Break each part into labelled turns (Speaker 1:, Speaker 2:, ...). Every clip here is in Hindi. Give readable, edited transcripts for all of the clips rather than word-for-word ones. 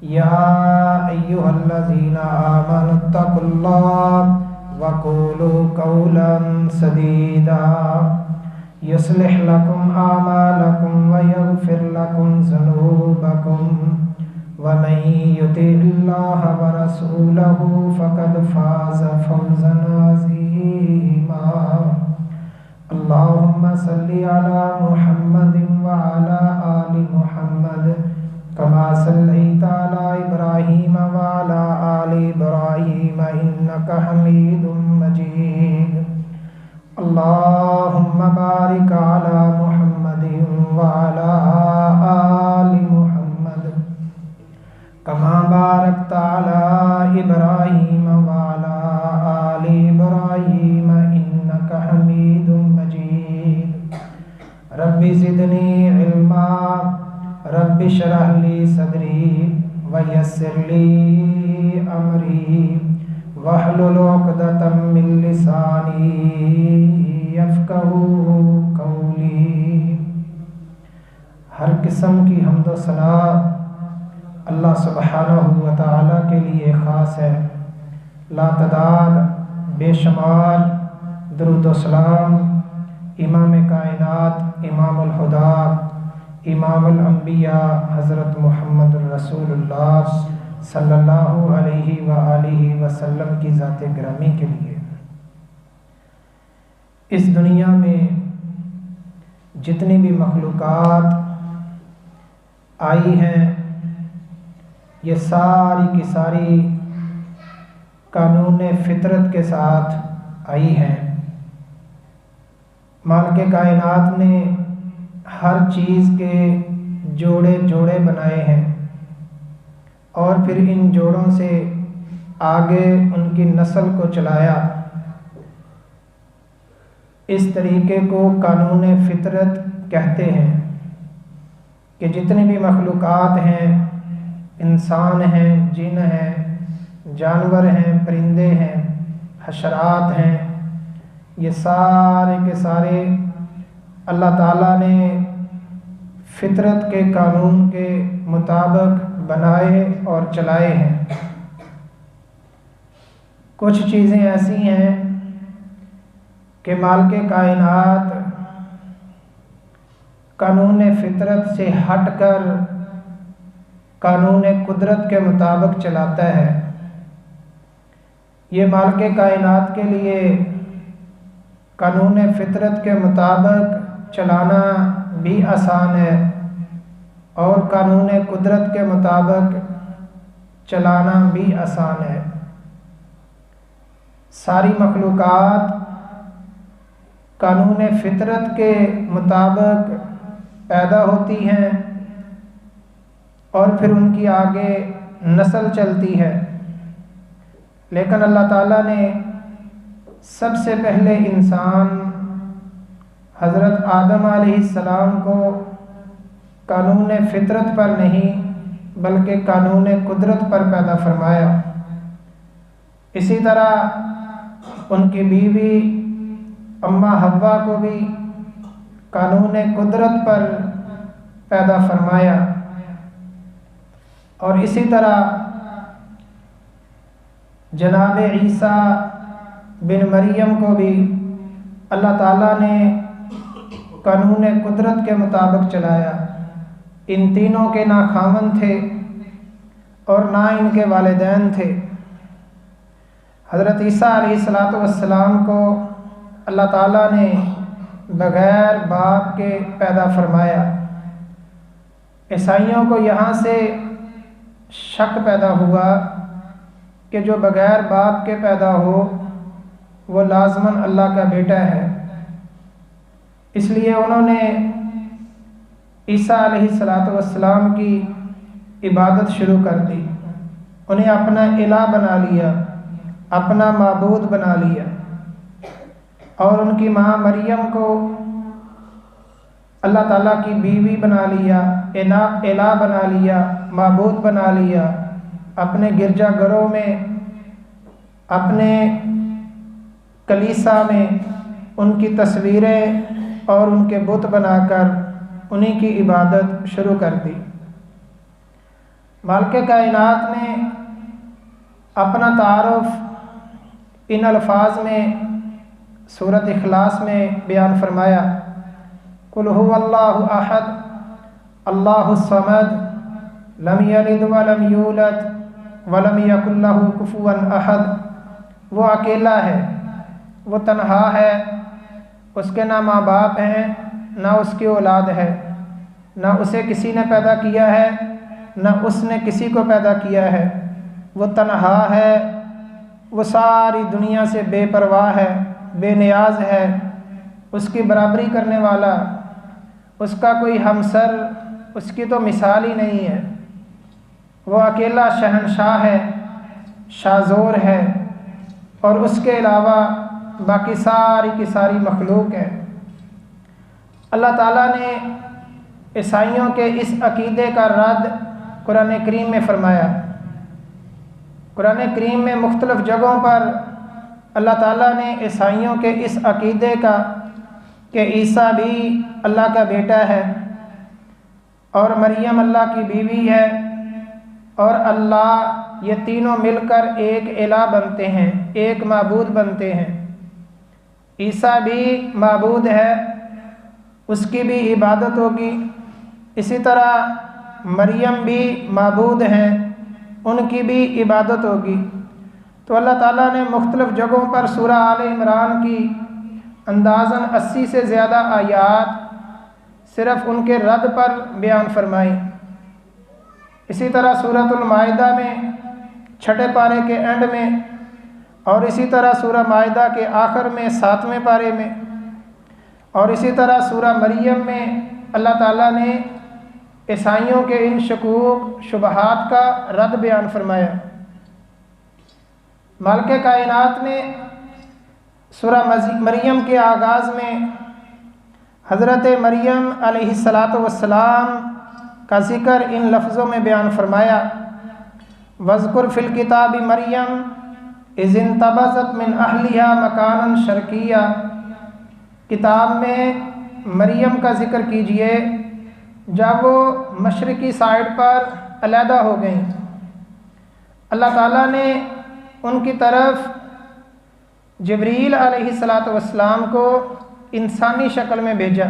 Speaker 1: या अय्युहल्लज़ीना आमनुत्तकुल्लाह वक़ूलू कौलन सदीदा युस्लिह लकुम आमालकुम व यग़फिर लकुम ज़ुनूबकुम व मन युति'ल्लाह व रसूलहु फ़क़द फ़ाज़ फ़ौज़न अज़ीमा। अल्लाहुम्मा सल्लि अला मुहम्मदिन व अला आलि मुहम्मद कमा सल्लैता अला इब्राहीम व अला आलि इब्राहीम इन्नका हमीदुम मजीद। अल्लाहुम्मा बारिक अला मुहम्मदिन व अला आलि मुहम्मद कमा बारकता अला इब्राहीम व अला आलि इब्राहीम इन्नका हमीदुम मजीद। रब्बि ज़िदनी इल्मा रब्बि शरह ली सदरी व यस्सिर ली अमरी वहलुल उक़दतम मिन लिसानी यफ़क़हू क़ौली। हर किस्म की हम्द व सना अल्लाह सुब्हानहू व तआला के लिए ख़ास है। लातदाद बेशुमार दुरूद व सलाम इमाम कायनात इमामुल हुदा इमामुल अंबिया हज़रत मुहम्मद रसूलुल्लाह सल्लल्लाहु अलैहि व आलिहि वसल्लम की ज़ात गिरामी के लिए। इस दुनिया में जितनी भी मखलूक़ात आई हैं ये सारी की सारी कानून फितरत के साथ आई हैं। मालिक कायनात ने हर चीज़ के जोड़े जोड़े बनाए हैं और फिर इन जोड़ों से आगे उनकी नस्ल को चलाया। इस तरीके को कानून फितरत कहते हैं कि जितनी भी मखलूक़ात हैं, इंसान हैं, जिन हैं, जानवर हैं, परिंदे हैं, हशरात हैं, ये सारे के सारे अल्लाह ताला ने फितरत के कानून के मुताबिक बनाए और चलाए हैं। कुछ चीज़ें ऐसी हैं कि मालिक कायनात कानून फितरत से हटकर कानून कुदरत के मुताबिक चलाता है। ये मालिक कायनात के लिए कानून फितरत के मुताबिक चलाना भी आसान है और कानून कुदरत के मुताबिक चलाना भी आसान है। सारी मखलूक़ात कानून फितरत के मुताबिक पैदा होती हैं और फिर उनकी आगे नस्ल चलती है। लेकिन अल्लाह ताला ने सबसे पहले इंसान हज़रत आदम अलैहिस्सलाम को कानून फितरत पर नहीं बल्कि कानून कुदरत पर पैदा फरमाया। इसी तरह उनकी बीवी अम्मा हव्वा को भी कानून कुदरत पर पैदा फरमाया और इसी तरह जनाब ईसा बिन मरियम को भी अल्लाह ताला ने कानून कुदरत के मुताबिक चलाया। इन तीनों के ना खामन थे और ना इनके वालिदैन थे। हज़रत ईसा अलैहिस्सलातु वस्सलाम को अल्लाह ताला ने बग़ैर बाप के पैदा फरमाया। ईसाइयों को यहाँ से शक पैदा हुआ कि जो बग़ैर बाप के पैदा हो वो लाज़मन अल्लाह का बेटा है। इसलिए उन्होंने ईसा अलैहिस्सलातु वस्सलाम की इबादत शुरू कर दी। उन्हें अपना इलाह बना लिया, अपना माबूद बना लिया और उनकी माँ मरियम को अल्लाह ताला की बीवी बना लिया, इलाह बना लिया, माबूद बना लिया। अपने गिरजाघरों में, अपने कलीसा में उनकी तस्वीरें और उनके बुत बनाकर उन्हीं की इबादत शुरू कर दी। मालिक कायनात ने अपना तारुफ इन अल्फाज में सूरत इखलास में बयान फरमाया, कुल हुवल्लाहु अहद अल्लाहु समद लम यलिद वलम यूलद वलम यकुल लहू कुफुवन अहद। वो अकेला है, वो तन्हा है, उसके ना माँ बाप हैं ना उसकी औलाद है, ना उसे किसी ने पैदा किया है ना उसने किसी को पैदा किया है। वो तन्हा है, वो सारी दुनिया से बेपरवाह है, बेनियाज है, उसकी बराबरी करने वाला, उसका कोई हमसर, उसकी तो मिसाल ही नहीं है। वो अकेला शहनशाह है, शाज़ोर है, और उसके अलावा बाकी सारी की सारी मखलूक है। अल्लाह ताला ने ईसाइयों के इस अकीदे का रद्द कुरान करीम में फरमाया। कुरान करीम में मुख्तलिफ़ जगहों पर अल्लाह ताला ने ईसाइयों के इस अकीदे का कि ईसा भी अल्लाह का बेटा है और मरियम अल्लाह की बीवी है और अल्लाह, ये तीनों मिलकर एक इलाह बनते हैं, एक माबूद बनते हैं। ईसा भी माबूद है, उसकी भी इबादत होगी। इसी तरह मरियम भी माबूद हैं, उनकी भी इबादत होगी। तो अल्लाह ताला ने मुख्तलिफ़ जगहों पर सूरह आल इमरान की अंदाज़न 80 से ज़्यादा आयात सिर्फ़ उनके रद्द पर बयान फरमाई। इसी तरह सूरतुल माइदा में 6ठे पारे के एंड में, और इसी तरह सूरह माइदा के आखिर में 7वें पारे में, और इसी तरह सूरह मरियम में अल्लाह ताला ने ईसाइयों के इन शकूक शुबहात का रद्द बयान फरमाया। मालिक कायनात ने सूरह मरियम के आगाज़ में हज़रत मरियम अलैहिस्सलातु वस्सलाम का ज़िक्र इन लफ्ज़ों में बयान फरमाया, वज़कुर फ़िल किताबि मरियम इज़िन तबज़त मिन अहलिहा मकानन शर्किया। किताब में मरियम का ज़िक्र कीजिए जब वो मशरिकी साइड पर अलहदा हो गई। अल्लाह ताला ने उनकी तरफ जिब्रील अलैहिस्सलातु वस्सलाम को इंसानी शक्ल में भेजा,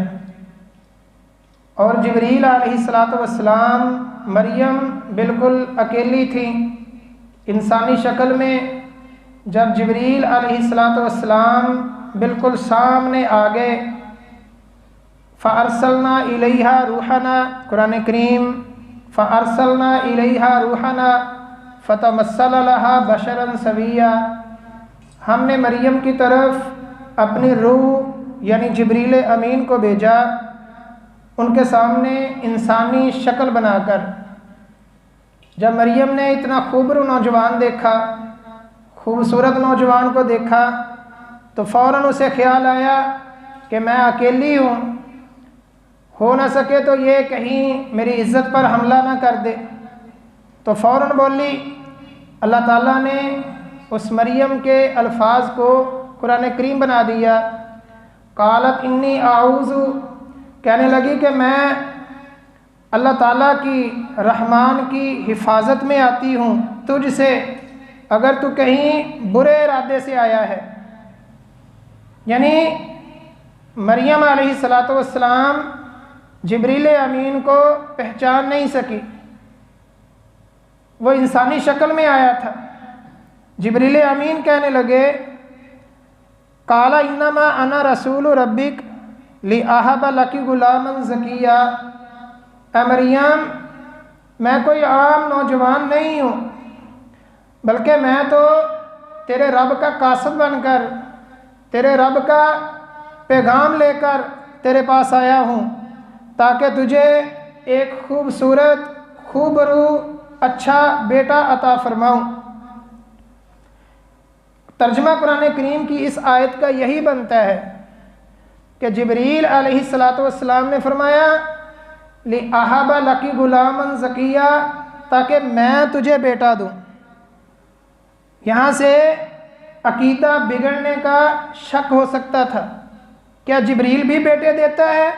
Speaker 1: और जिब्रील अलैहिस्सलातु वस्सलाम मरियम बिल्कुल अकेली थी इंसानी शक्ल में। जब जिब्रील अलैहिस्सलातु वस्सलाम बिल्कुल सामने आ गए, फ़अरसलना इलैहा रूहना, कुरान करीम, फ़अरसलना इलैहा रूहना फ़तमस्सल लहा बशरन सविया। हमने मरियम की तरफ अपनी रूह यानी जिब्रील अमीन को भेजा, उनके सामने इंसानी शक्ल बनाकर। जब मरियम ने इतना खूबरू नौजवान देखा, खूबसूरत नौजवान को देखा, तो फ़ौरन उसे ख्याल आया कि मैं अकेली हूँ, हो न सके तो ये कहीं मेरी इज़्ज़त पर हमला ना कर दे। तो फ़ौरन बोली। अल्लाह ताला ने उस मरियम के अल्फाज को कुरान करीम बना दिया। कालत इन्नी आऊज़ु, कहने लगी कि मैं अल्लाह ताला की, रहमान की हिफाजत में आती हूँ तुझसे, अगर तू कहीं बुरे इरादे से आया है। यानी मरियम अलैहिस्सलातु वस्सलाम जिब्रील अमीन को पहचान नहीं सकी, वो इंसानी शक्ल में आया था। जिब्रील अमीन कहने लगे, काला इन्नमा अना रसूल रब्बिक ली आहब लकी गुलामन ज़किया। ए मरियम, मैं कोई आम नौजवान नहीं हूँ, बल्कि मैं तो तेरे रब का कासिद बनकर, तेरे रब का पैगाम लेकर तेरे पास आया हूँ, ताकि तुझे एक खूबसूरत, खूबरू, अच्छा बेटा अता फरमाऊँ। तर्जुमा कुरान करीम की इस आयत का यही बनता है कि जिब्रील अलैहिस्सलातु वस्सलाम ने फरमाया ली आहबा लकी गुलामन ज़किया, ताकि मैं तुझे बेटा दूँ। यहाँ से अकीदा बिगड़ने का शक हो सकता था, क्या जिब्रील भी बेटे देता है?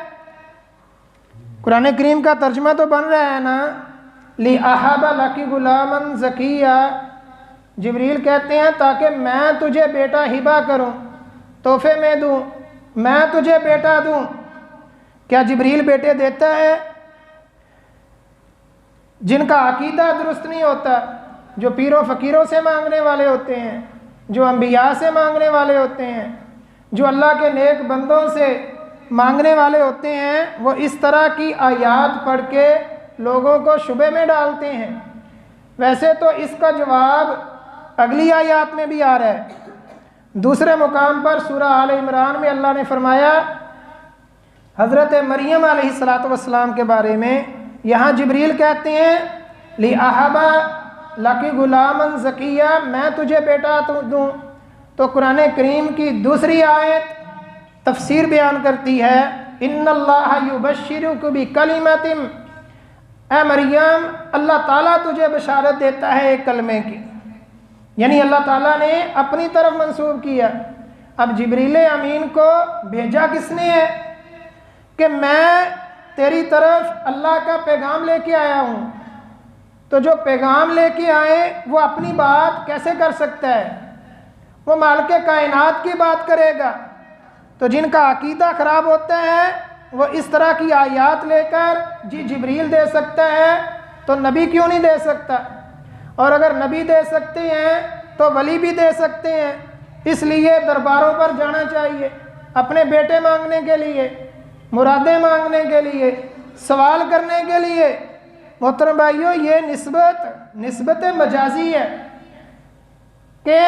Speaker 1: कुरान करीम का तर्जुमा तो बन रहा है ना, ली अहब लकी गुलामन ज़किया, जिब्रील कहते हैं ताकि मैं तुझे बेटा हिबा करूं, तोहफे में दूं, मैं तुझे बेटा दूं। क्या जिब्रील बेटे देता है? जिनका अकीदा दुरुस्त नहीं होता, जो पीरों फ़कीरों से मांगने वाले होते हैं, जो अंबिया से मांगने वाले होते हैं, जो अल्लाह के नेक बंदों से मांगने वाले होते हैं, वो इस तरह की आयात पढ़ के लोगों को शुबे में डालते हैं। वैसे तो इसका जवाब अगली आयात में भी आ रहा है। दूसरे मुकाम पर सूरह आल इमरान में अल्लाह ने फरमाया हज़रत मरियम अलैहिस्सलाम के बारे में, यहाँ जिब्रील कहते हैं ली अहबा लकी गुलामन ज़किया, मैं तुझे बेटा दूँ। तो कुरान करीम की दूसरी आयत तफसीर बयान करती है इन्नल्लाह युबश्शिरुक बिकलिमतिन, ए मरियम अल्लाह ताला तुझे बशारत देता है एक कलमे की, यानी अल्लाह ताला ने अपनी तरफ मंसूब किया। अब जिब्रील अमीन को भेजा किसने है कि मैं तेरी तरफ अल्लाह का पैगाम लेके आया हूँ। तो जो पैगाम लेके आए वो अपनी बात कैसे कर सकता है? वो मालिक कायनात की बात करेगा। तो जिनका अकीदा ख़राब होता है वो इस तरह की आयात लेकर जी जिब्रील दे सकता है तो नबी क्यों नहीं दे सकता? और अगर नबी दे सकते हैं तो वली भी दे सकते हैं। इसलिए दरबारों पर जाना चाहिए अपने बेटे मांगने के लिए, मुरादें मांगने के लिए, सवाल करने के लिए। मोहतरम भाइयों, ये निस्बत मजाजी है कि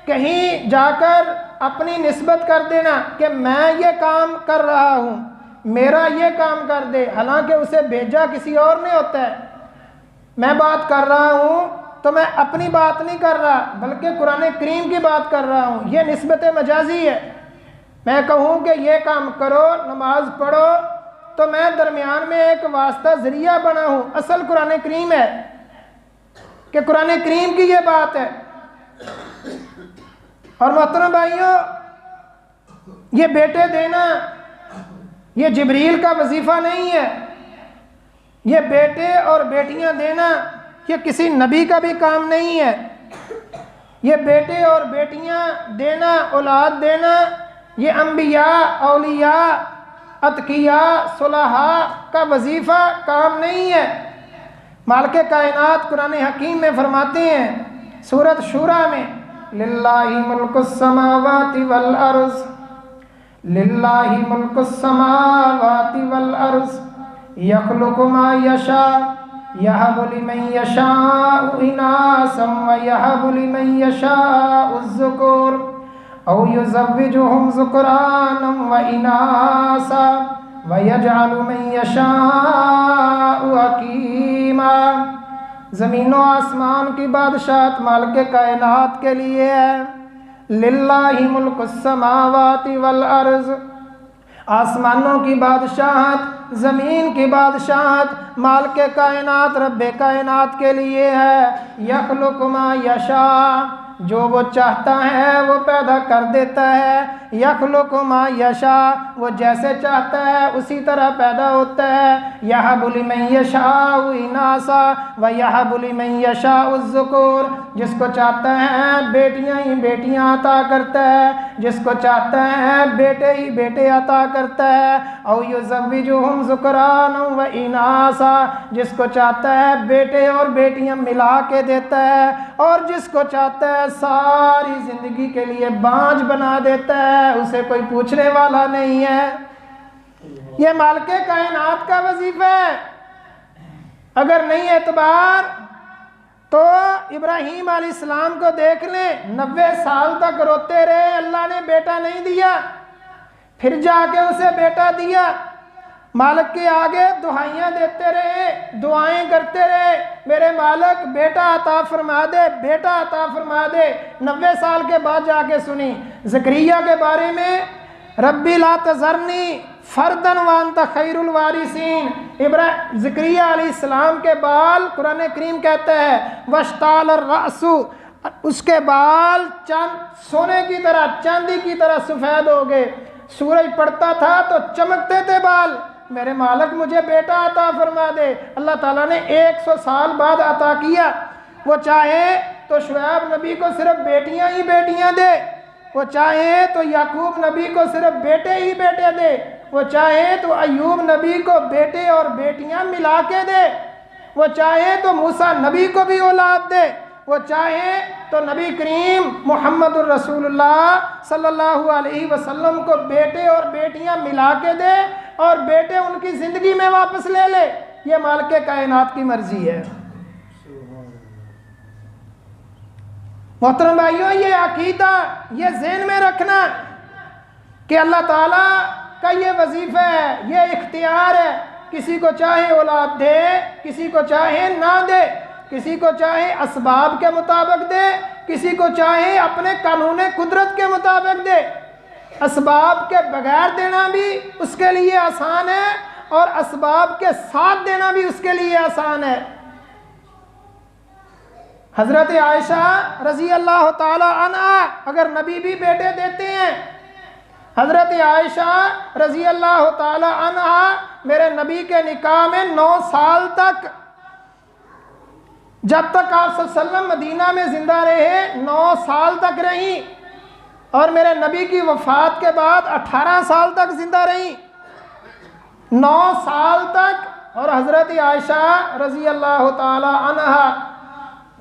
Speaker 1: कहीं जाकर अपनी निस्बत कर देना कि मैं ये काम कर रहा हूँ, मेरा ये काम कर दे, हालांकि उसे भेजा किसी और ने होता है। मैं बात कर रहा हूँ तो मैं अपनी बात नहीं कर रहा बल्कि कुरान करीम की बात कर रहा हूँ। ये निस्बत मजाजी है। मैं कहूँ कि ये काम करो, नमाज पढ़ो, तो मैं दरमियान में एक वास्ता ज़रिया बना हूँ। असल कुरान करीम है कि कुरान करीम की ये बात है। और मोहतरम भाइयों, ये बेटे देना ये जिब्रील का वजीफ़ा नहीं है। ये बेटे और बेटियां देना ये किसी नबी का भी काम नहीं है। ये बेटे और बेटियां देना, औलाद देना, ये अंबिया, औलिया, अतकिया, सुलहा का वजीफ़ा काम नहीं है। मालिक कायनात कुरान हकीम में फरमाते हैं सूरत शूरा में लिल्लाहि मुल्कुस समावाति वल अर्ज़, लिल्लाहि मुल्कुस समावाति वल अर्ज़ यख़्लुक़ु मा यशा यहबु लिमन यशाउ इनासन व यहबु लिमन यशाउ ज़ुकुर औ युज़व्विजुहुम ज़ुक्रानन व इनासा व यजअलु मन यशाउ हकीमा। ज़मीन व आसमान की बादशाहत मालिक कायनात के लिए है। लिल्लाहि मुल्कुस समावाति वल अर्ज़, आसमानों की बादशाहत, ज़मीन की बादशाहत मालिक कायनात रब्बे कायनात के लिए है। यख़्लुक़ु मा यशा, जो वो चाहता है वो पैदा कर देता है। यख़्लुक़ु मा यशा, वो जैसे चाहता है उसी तरह पैदा होता है। यहबु लिमन यशाउ इनासा व यहबु लिमन यशाउ ज़ुकुर, जिसको चाहता है बेटियां ही बेटियां अता करता है, जिसको चाहता है बेटे ही बेटे अता करता है। औ युज़व्विजुहुम ज़ुक्रानन व इनासा, जिसको चाहता है बेटे और बेटियां मिला के देता है, और जिसको चाहता है सारी ज़िंदगी के लिए बांझ बना देता है, उसे कोई पूछने वाला नहीं है। ये मालिक कायनात का वजीफा है। अगर नहीं एतबार तो इब्राहीम अलैहिस्सलाम को देख लें, 90 साल तक रोते रहे, अल्लाह ने बेटा नहीं दिया, फिर जाके उसे बेटा दिया। मालिक के आगे दुआएं देते रहे, दुआएं करते रहे, मेरे मालिक बेटा अता फरमा दे, बेटा अता फरमा दे। 90 साल के बाद जाके सुनी ज़करिया के बारे में, रब्बी ला तज़रनी फ़र्दन व अंत खैरुल वारिसीन। ज़करिया अलैहिस्सलाम के बाल कुरान करीम कहता है वश्ताल रअसु, उसके बाल सोने की तरह, चांदी की तरह सफ़ेद हो गए। सूरज पड़ता था तो चमकते थे बाल, मेरे मालिक मुझे बेटा अता फरमा दे। अल्लाह ताला ने 100 साल बाद अता किया। वो चाहे तो शुएब नबी को सिर्फ बेटियां ही बेटियां दे, वो चाहे तो याकूब नबी को सिर्फ बेटे ही बेटे दे, वो चाहे तो अयूब नबी को बेटे और बेटियां मिला के दे, वो चाहे तो मूसा नबी को भी औलाद दे, वो चाहे तो नबी करीम मुहम्मदुर रसूलुल्लाह सल्लल्लाहु अलैहि वसल्लम को बेटे और बेटियां मिला के दे और बेटे उनकी ज़िंदगी में वापस ले ले। ये मालिक कायनात की मर्जी है। मोहतरम भाइयों, ये अकीदा ये ज़हन में रखना कि अल्लाह ताला का ये वजीफ़ा है, ये इख्तियार है। किसी को चाहे औलाद दे, किसी को चाहे ना दे, किसी को चाहे असबाब के मुताबिक दे, किसी को चाहे अपने कानून कुदरत के मुताबिक दे। असबाब के बगैर देना भी उसके लिए आसान है और असबाब के साथ देना भी उसके लिए आसान है। हज़रत आयशा रज़ी अल्लाह ताला अन्हा अगर नबी भी बेटे देते हैं, हज़रत आयशा रज़ी अल्लाह ताला अन्हा मेरे नबी के निकाह में 9 साल तक, जब तक आप सल्लल्लाहु अलैहि वसल्लम मदीना में ज़िंदा रहे 9 साल तक रहीं, और मेरे नबी की वफ़ात के बाद 18 साल तक ज़िंदा रहीं, 9 साल तक। और हज़रत आयशा रज़ी अल्लाह ताला अन्हा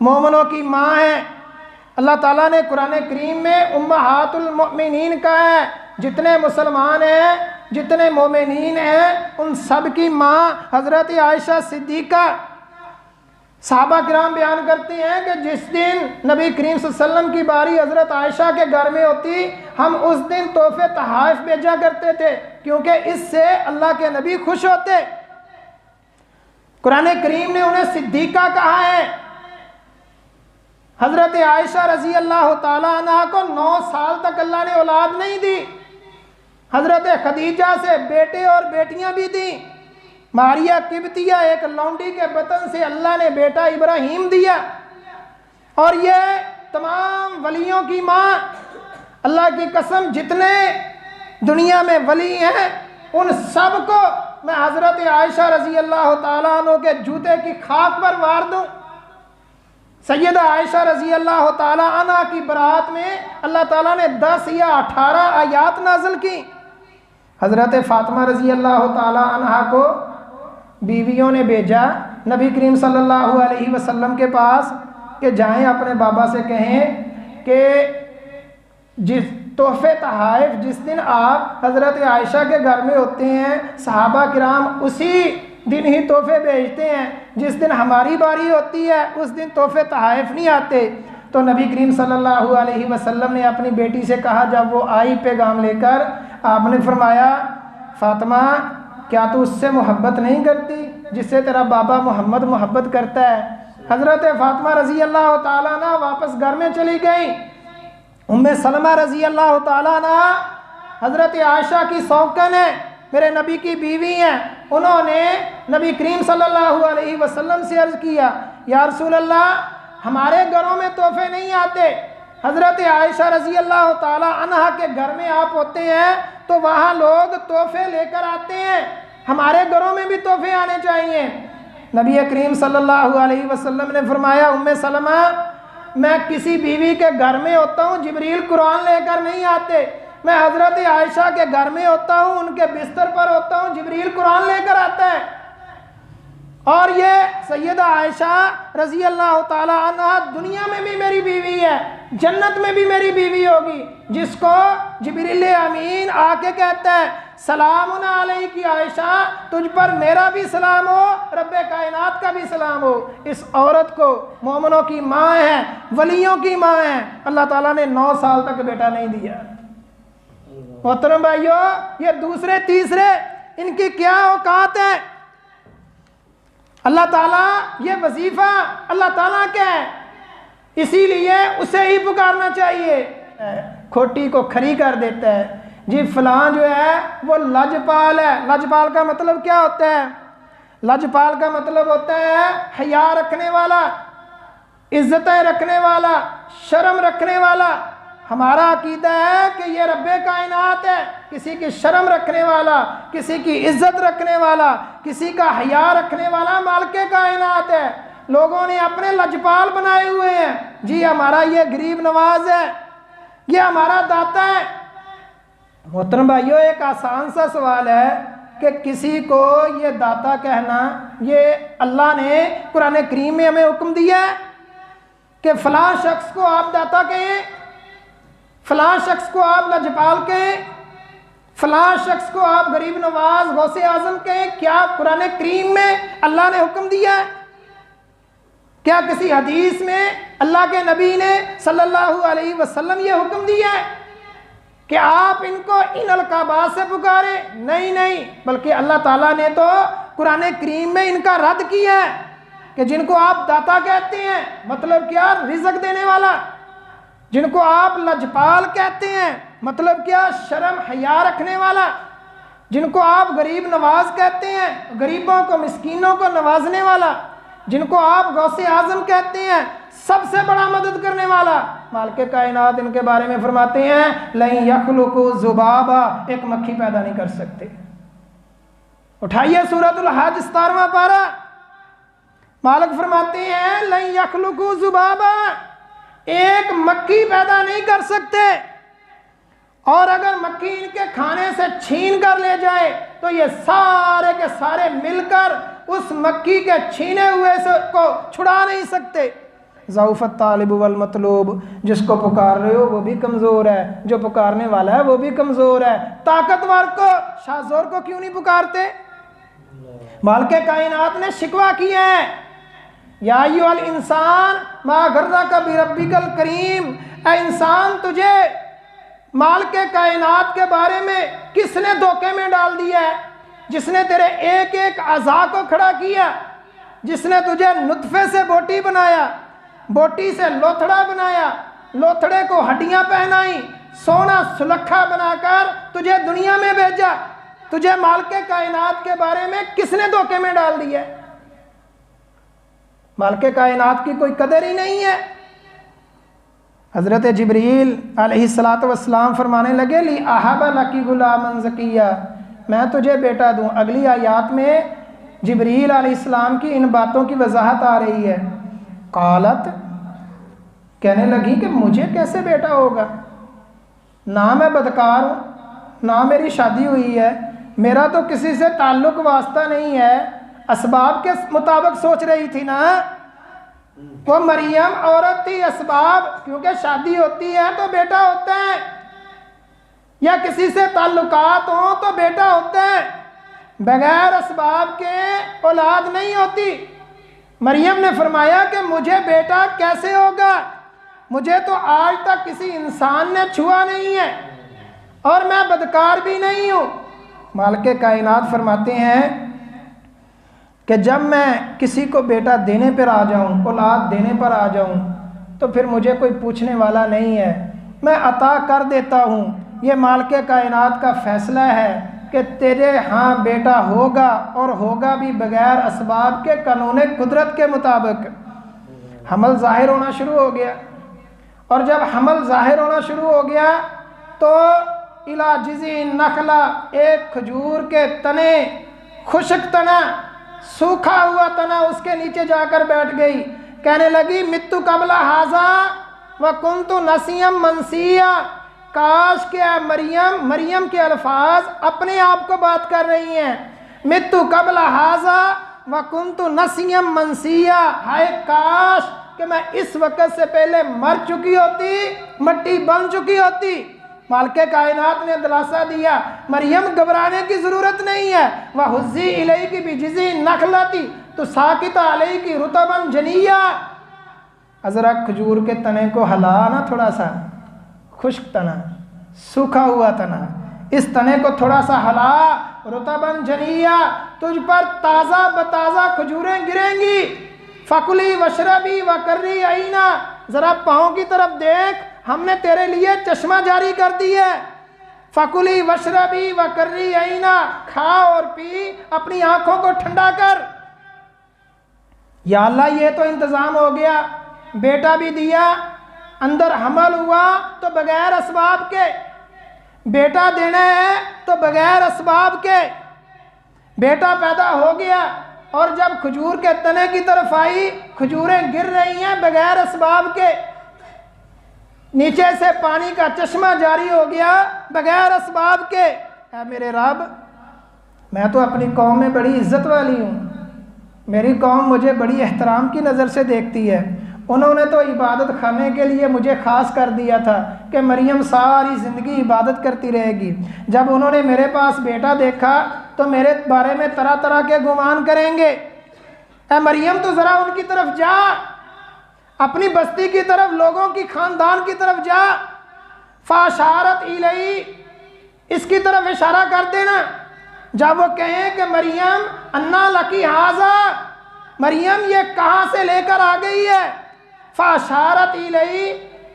Speaker 1: मोमिनों की माँ है। अल्लाह ताला ने कुरान करीम में उम्महातुल मोमिनीन का है। जितने मुसलमान हैं, जितने मोमिनीन हैं, उन सब की माँ हज़रत आयशा सिद्दीक़ा। सहाबा किराम बयान करते हैं कि जिस दिन नबी करीम सल्लल्लाहु अलैहि वसल्लम की बारी हज़रत आयशा के घर में होती, हम उस दिन तोहफे तहाइफ भेजा करते थे, क्योंकि इससे अल्लाह के नबी खुश होते। कुरान करीम ने उन्हें सिद्दीक़ा कहा है। हज़रत आयशा रज़ी अल्लाह ताला अन्हा को 9 साल तक अल्लाह ने औलाद नहीं दी। हज़रत खदीजा से बेटे और बेटियां भी दी। मारिया किब्तिया एक लौंडी के बतन से अल्लाह ने बेटा इब्राहीम दिया। और ये तमाम वलियों की माँ, अल्लाह की कसम जितने दुनिया में वली हैं उन सब को मैं हज़रत आयशा रज़ी अल्लाह ताला अन्हा के जूते की खाक पर वार दूँ। सैयदा आयशा रज़ी अल्लाह ताला अन्हा की बरात में अल्लाह ताला ने 10 या 18 आयात नाज़िल की। हज़रत फ़ातिमा रज़ी अल्लाह ताला अन्हा को बीवियों ने भेजा नबी करीम सल्लल्लाहु अलैहि वसल्लम के पास कि जाएं अपने बाबा से कहें कि जिस तोहफ़े तहाइफ जिस दिन आप हज़रत आयशा के घर में होते हैं, सहाबा किराम उसी दिन ही तोहफे भेजते हैं। जिस दिन हमारी बारी होती है उस दिन तोहफे तहाइफ नहीं आते। तो नबी करीम सल्लल्लाहु अलैहि वसल्लम ने अपनी बेटी से कहा, जब वो आई पैगाम लेकर, आपने फरमाया, फ़ातिमा क्या तू उससे मोहब्बत नहीं करती जिससे तेरा बाबा मोहम्मद मोहब्बत करता है। हज़रत फ़ातिमा रज़ी अल्लाह ताला अन्हा वापस घर में चली गई। उम्मे सलमा रज़ी अल्लाह ताला अन्हा हज़रत आयशा की सौकन है, मेरे नबी की बीवी हैं। उन्होंने नबी करीम सल्लल्लाहु अलैहि वसल्लम से अर्ज़ किया, या रसूल अल्लाह, हमारे घरों में तोहफे नहीं आते। हज़रत आयशा रज़ी अल्लाह ताला अन्हा के घर में आप होते हैं तो वहाँ लोग तोहफे लेकर आते हैं, हमारे घरों में भी तोहफे आने चाहिए। नबी करीम सल्लल्लाहु अलैहि वसल्लम ने फरमाया, उम्मे सलमा, मैं किसी बीवी के घर में होता हूँ, जिब्रील कुरान लेकर नहीं आते। मैं हज़रत आयशा के घर में होता हूँ, उनके बिस्तर पर होता हूँ, जिब्रील कुरान लेकर आता है। और ये सैयदा आयशा रज़ी अल्लाह ताला अन्हा दुनिया में भी मेरी बीवी है, जन्नत में भी मेरी बीवी होगी, जिसको जिब्रील अमीन आके कहता है, सलामुन अलैकी आयशा, तुझ पर मेरा भी सलाम हो, रब्बे कायनात का भी सलाम हो। इस औरत को मोमिनों की माँ है, वलियों की माँ है, अल्लाह ताला ने 9 साल तक बेटा नहीं दिया। मोहतरम भाइयों, ये दूसरे तीसरे इनकी क्या औकात है। अल्लाह ताला ये वजीफ़ा अल्लाह ताला का है, इसीलिए उसे ही पुकारना चाहिए। खोटी को खरी कर देता है जी, फलां जो है वो लजपाल है। लजपाल का मतलब क्या होता है? लजपाल का मतलब होता है हया रखने वाला, इज्जतें रखने वाला, शर्म रखने वाला। हमारा अकीदा है कि ये रब्बे कायनात है, किसी की शर्म रखने वाला, किसी की इज्जत रखने वाला, किसी का हया रखने वाला मालिके कायनात है। लोगों ने अपने लजपाल बनाए हुए हैं। जी हमारा ये गरीब नवाज है, ये हमारा दाता है। मोहतरम भाइयों, एक आसान सा सवाल है कि किसी को ये दाता कहना, ये अल्लाह ने कुरान करीम में हमें हुक्म दिया है कि फ़लाँ शख्स को आप दाता कहें, फ़लाँ शख्स को आप लजपाल कहें, फ़लाँ शख्स को आप गरीब नवाज गौसे आज़म कहें। क्या कुरान करीम में अल्लाह ने हुक्म दिया है? क्या किसी हदीस में अल्लाह के नबी ने सल्लल्लाहु अलैहि वसल्लम ये हुक्म दिया है कि आप इनको इन अलकाबा से पुकारे? नहीं नहीं, बल्कि अल्लाह ताला ने तो कुरान करीम में इनका रद्द किया है कि जिनको आप दाता कहते हैं, मतलब क्या, रिज़्क़ देने वाला। जिनको आप लजपाल कहते हैं, मतलब क्या, शर्म हया रखने वाला। जिनको आप गरीब नवाज कहते हैं, गरीबों को मिस्कीनों को नवाजने वाला। जिनको आप गौसे आज़म कहते हैं, सबसे बड़ा मदद करने वाला। मालिक कायनात इनके बारे में फरमाते हैं लई यखलुकु ज़ुबाबा, एक मक्खी पैदा नहीं कर सकते। उठाइए सूरतुल हज 17वां पारा, मालिक फरमाते हैं लई यखलुकु ज़ुबाबा, एक मक्खी पैदा नहीं कर सकते। और अगर मक्खी इनके खाने से छीन कर ले जाए तो ये सारे के सारे मिलकर उस मक्खी के छीने हुए से को छुड़ा नहीं सकते। ज़ऊफ़त तालिब वल मतलूब, जिसको पुकार रहे हो वो भी कमज़ोर है, जो पुकारने वाला है वो भी कमज़ोर है। ताकतवर को, शाज़ोर को क्यों नहीं पुकारते? मालिके कायनात ने शिकवा किया है, या अय्युहल इंसान मा गर्रका बिरब्बिकल करीम, ऐ इंसान तुझे मालिके कायनात के बारे में किसने धोखे में डाल दिया है? जिसने तेरे एक एक अज़ा को खड़ा किया, जिसने तुझे नुत्फे से बोटी बनाया, बोटी से लोथड़ा बनाया, लोथड़े को हड्डियां पहनाई, सोना सुलखा बनाकर तुझे दुनिया में भेजा। तुझे मालिके कायनात के बारे में किसने धोखे में डाल दिया? मालिके कायनात की कोई कदर ही नहीं है। हज़रत जिब्रील अलैहिस्सलातु वस्सलाम फरमाने लगे ली अहबा लकी गुलामन ज़किया, मैं तुझे बेटा दूं। अगली आयात में जिब्रील अलैहिस्सलाम की इन बातों की वजाहत आ रही है। कालत, कहने लगी कि मुझे कैसे बेटा होगा, ना मैं बदकार हूँ, ना मेरी शादी हुई है, मेरा तो किसी से ताल्लुक़ वास्ता नहीं है। असबाब के मुताबिक सोच रही थी ना, वो मरियम औरत थी, असबाब, क्योंकि शादी होती है तो बेटा होता है, या किसी से ताल्लुकात हो तो बेटा होता है, बगैर असबाब के औलाद नहीं होती। मरियम ने फरमाया कि मुझे बेटा कैसे होगा, मुझे तो आज तक किसी इंसान ने छुआ नहीं है और मैं बदकार भी नहीं हूँ। मालिके कायनात फरमाते हैं कि जब मैं किसी को बेटा देने पर आ जाऊं, औलाद देने पर आ जाऊं, तो फिर मुझे कोई पूछने वाला नहीं है, मैं अता कर देता हूं। ये मालिके कायनात का फैसला है कि तेरे हाँ बेटा होगा, और होगा भी बगैर असबाब के, कानून कुदरत के मुताबिक। हमल ज़ाहिर होना शुरू हो गया, और जब हमल ज़ाहिर होना शुरू हो गया तो इला जिज़ी नखला, एक खजूर के तने, खुशक तना, सूखा हुआ तना, उसके नीचे जाकर बैठ गई। कहने लगी मित्तु कबला हाजा व कुन्तु नसियम मनसिया, काश क्या मरियम, मरियम के अल्फाज अपने आप को बात कर रही हैं। मित्तु कबला हाजा व कुन्तु नसियम मनसिया, हाय काश कि मैं इस वक्त से पहले मर चुकी होती, मट्टी बन चुकी होती। मालिके कायनात ने दिलासा दिया, मरियम घबराने की ज़रूरत नहीं है। वह हुज़्ज़ी इलैकी बिजिज़ी नखलती तो साकित अलैकी रुतबन जनिया, ज़रा खजूर के तने को हिला ना, थोड़ा सा खुश्क तना, सूखा हुआ तना, इस तने को थोड़ा सा हिला, रुतबन जनिया, तुझ पर ताज़ा बताज़ा खजूरें गिरेंगी। फ़कुली वशरबी व कर्री आईना, ज़रा पाँव की तरफ देख, हमने तेरे लिए चश्मा जारी कर दी है। फ़कुली वशरबी व कर्री आईना, खा और पी, अपनी आंखों को ठंडा कर। या अल्लाह, ये तो इंतज़ाम हो गया, बेटा भी दिया, अंदर हमल हुआ तो बगैर असबाब के, बेटा देना है तो बगैर असबाब के, बेटा पैदा हो गया और जब खजूर के तने की तरफ आई खजूरें गिर रही हैं बगैर असबाब के, नीचे से पानी का चश्मा जारी हो गया बगैर असबाब के। है मेरे रब, मैं तो अपनी कौम में बड़ी इज्जत वाली हूँ, मेरी कौम मुझे बड़ी एहतराम की नज़र से देखती है। उन्होंने तो इबादत खाने के लिए मुझे ख़ास कर दिया था कि मरियम सारी ज़िंदगी इबादत करती रहेगी। जब उन्होंने मेरे पास बेटा देखा तो मेरे बारे में तरह तरह के गुमान करेंगे। ऐ मरियम तो ज़रा उनकी तरफ जा, अपनी बस्ती की तरफ, लोगों की ख़ानदान की तरफ जा। फ़ाशारत इलई, इसकी तरफ इशारा कर देना। जब वो कहें कि मरियम अन्ना लकी हाजा, मरियम ये कहाँ से लेकर आ गई है, फ़ाशारत इलई,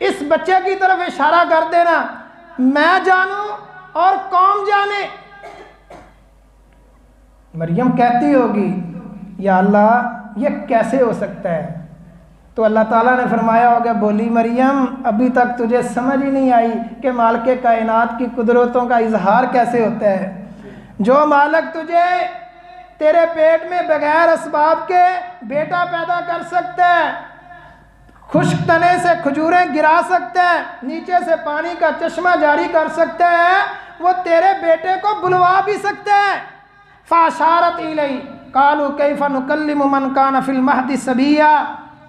Speaker 1: इस बच्चे की तरफ इशारा कर देना। मैं जानूं और कौम जाने। मरियम कहती होगी या अल्लाह ये कैसे हो सकता है, तो अल्लाह ताला ने फरमाया होगा, बोली मरियम अभी तक तुझे समझ ही नहीं आई कि मालिक कायनात की कुदरतों का इजहार कैसे होता है। जो मालिक तुझे तेरे पेट में बगैर असबाब के बेटा पैदा कर सकता है, खुश्क तने से खजूरें गिरा सकता है, नीचे से पानी का चश्मा जारी कर सकता है, वो तेरे बेटे को बुलवा भी सकता है। फ़ाशारत इलई कालू कैफ़ा नुकल्लिमु मन कान फिल महदी सबिया,